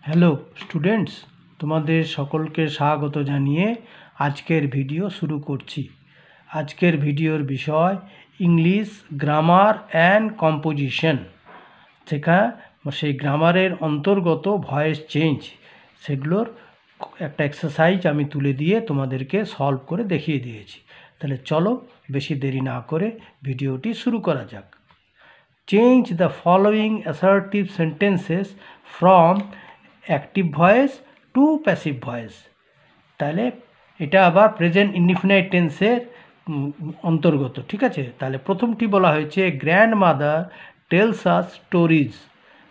Hello students, তোমাদের সকলকে স্বাগত জানিয়ে আজকের ভিডিও শুরু করছি। আজকের ভিডিওর বিষয় ইংলিশ গ্রামার অ্যান্ড কম্পোজিশন। সেই গ্রামারের অন্তর্গত ভয়েস চেঞ্জ, সেগুলোর একটা এক্সারসাইজ আমি তুলে দিয়ে তোমাদেরকে সলভ করে দেখিয়ে দিয়েছি। তাহলে চলো বেশি দেরি না করে ভিডিওটি শুরু করা যাক। Change the following assertive sentences from active voice to passive voice. তাহলে এটা আবার প্রেজেন্ট ইনডিফিনাইট টেন্সের অন্তর্গত, ঠিক আছে। তাহলে প্রথমটি বলা হয়েছে grand mother tells us stories.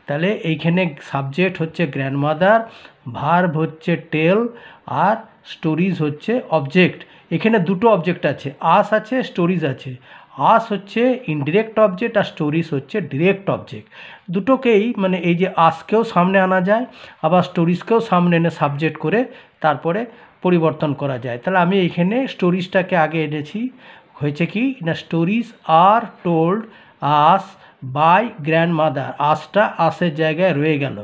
তাহলে এইখানে সাবজেক্ট হচ্ছে গ্র্যান্ড মাদার, ভার্ব হচ্ছে টেল, আর স্টোরিজ হচ্ছে অবজেক্ট। এখানে দুটো অবজেক্ট আছে, আস আছে, স্টোরিজ আছে। আস হচ্ছে ইনডিরেক্ট অবজেক্ট আর স্টোরিজ হচ্ছে ডিরেক্ট অবজেক্ট। দুটোকেই মানে এই যে আসকেও সামনে আনা যায়, আবার স্টোরিজকেও সামনে এনে সাবজেক্ট করে তারপরে পরিবর্তন করা যায়। তাহলে আমি এখানে স্টোরিজটাকে আগে এনেছি। হয়েছে কি না, stories are told us by grandmother. আসটা আসের জায়গায় রয়ে গেল,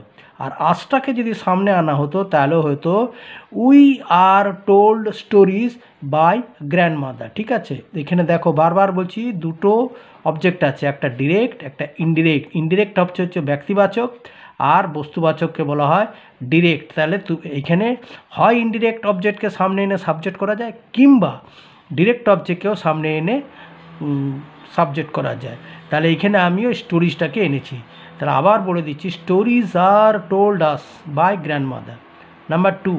আর আসটাকে যদি সামনে আনা হতো তাহলে হয়তো we are told stories by grandmother. ঠিক আছে, এখানে দেখো বারবার বলছি দুটো অবজেক্ট আছে, একটা ডিরেক্ট একটা ইনডিরেক্ট। ইনডিরেক্ট হচ্ছে ব্যক্তিবাচক, আর বস্তুবাচককে বলা হয় ডিরেক্ট। তাহলে এখানে হয় ইনডিরেক্ট অবজেক্টকে সামনে এনে সাবজেক্ট করা যায়, কিংবা ডিরেক্ট অবজেক্টকেও সামনে এনে সাবজেক্ট করা যায়। তাহলে এখানে আমিও স্টোরিজটাকে এনেছি। তাহলে আবার বলে দিচ্ছি, stories are told us by grandmother. Number 2,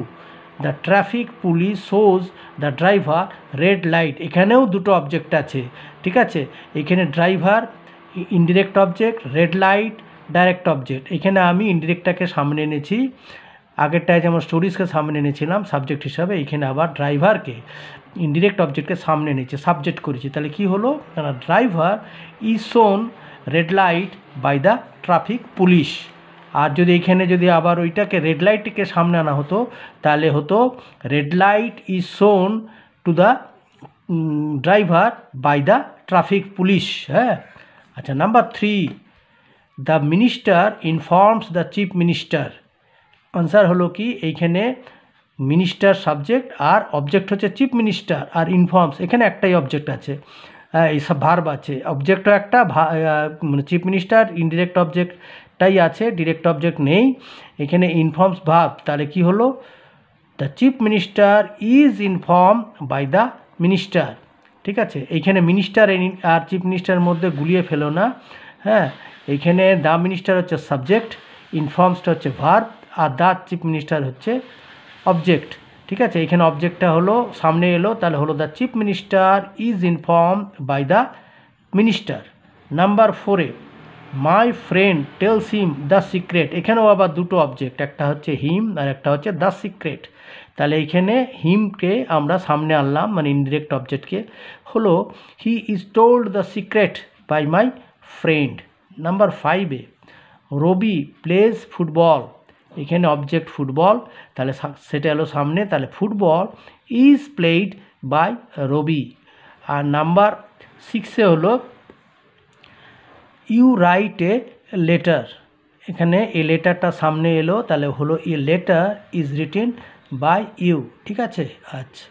the traffic police shows the driver red light. এখানেও দুটো অবজেক্ট আছে, ঠিক আছে। এখানে driver indirect object, red light direct object. এখানে আমি ইনডিরেক্টটাকে সামনে এনেছি, আগেরটায় যেমন স্টোরিজকে সামনে এনেছিলাম সাবজেক্ট হিসাবে, এখানে আবার ড্রাইভারকে ইনডিরেক্ট অবজেক্টকে সামনে এনেছি, সাবজেক্ট করেছি। তাহলে কি হলো না, driver is shown red light by the traffic police. আর যদি এখানে যদি আবার ওইটাকে রেড লাইটকে সামনে আনা হতো তাহলে হতো red light is shown to the driver by the traffic police. হ্যাঁ, আচ্ছা। Number 3, the minister informs the chief minister. Answer হলো কি, এইখানে মিনিস্টার সাবজেক্ট আর অবজেক্ট হচ্ছে চিফ মিনিস্টার, আর ইনফর্মস এখানে একটাই অবজেক্ট আছে, এইসব ভার্ব আছে। অবজেক্টও একটা, মানে চিফ মিনিস্টার ইনডিরেক্ট অবজেক্টটাই আছে, ডিরেক্ট অবজেক্ট নেই। এখানে ইনফর্মস ভার্ব। তাহলে কি হলো, the chief minister is inform by the minister. ঠিক আছে, এইখানে মিনিস্টার আর চিফ মিনিস্টারের মধ্যে গুলিয়ে ফেলো না। হ্যাঁ, এইখানে দ্য মিনিস্টার হচ্ছে সাবজেক্ট, ইনফর্মসটা হচ্ছে ভার্ব, আর দ্য চিফ মিনিস্টার হচ্ছে অবজেক্ট। ঠিক আছে, এখানে অবজেক্টটা হলো সামনে এলো, তাহলে হলো the chief minister is inform by the minister. Number 4, my friend tells him the secret. এখানেও আবার দুটো অবজেক্ট, একটা হচ্ছে হিম আর একটা হচ্ছে দ্য সিক্রেট। তাহলে এখানে হিমকে আমরা সামনে আনলাম, মানে ইনডিরেক্ট অবজেক্টকে, হলো he is told the secret by my friend. Number 5, Ravi plays football. এখানে অবজেক্ট ফুটবল, তাহলে সেটা এলো সামনে, তাহলে football is played by Ravi. আর নাম্বার 6 হলো ইউ রাইট এ লেটার। এখানে এই লেটারটা সামনে এলো, তাহলে হলো a letter is written by you. ঠিক আছে, আচ্ছা।